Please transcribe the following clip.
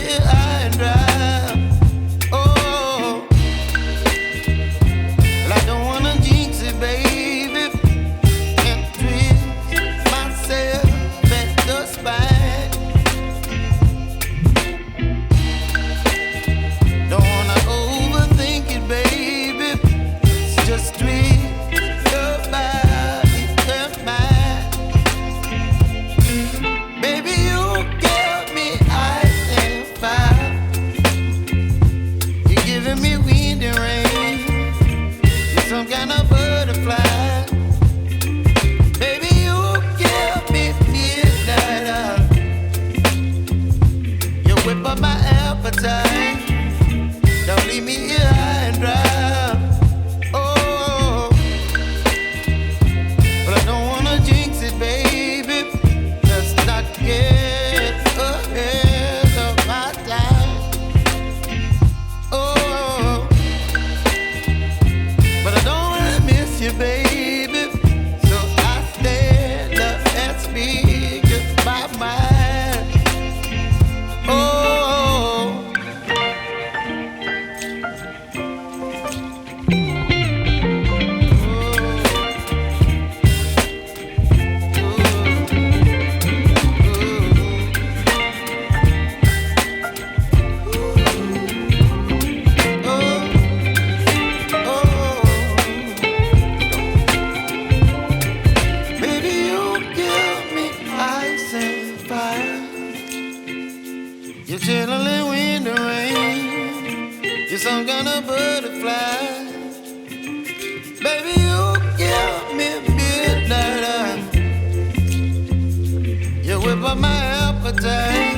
here high and dry. Oh, well, I don't wanna jinx it, baby, and twist myself at the spine. Don't wanna overthink it, baby. It's just twist your body and mine. Baby, you give me ice and fire. You're giving me wind and rain. You're some kind of butterfly. Baby, you give me midnight. You whip up my appetite. Don't leave me here high and dry. Oh, but I don't wanna jinx it, baby. Let's not get ahead of my time. Oh, but I don't wanna miss you, baby. So I stand up and speak just my mind. Oh. Baby, you give me ice and fire. You're chilling wind and rain. You're some kind of butterfly. Baby, you give me midnight. You whip up my appetite.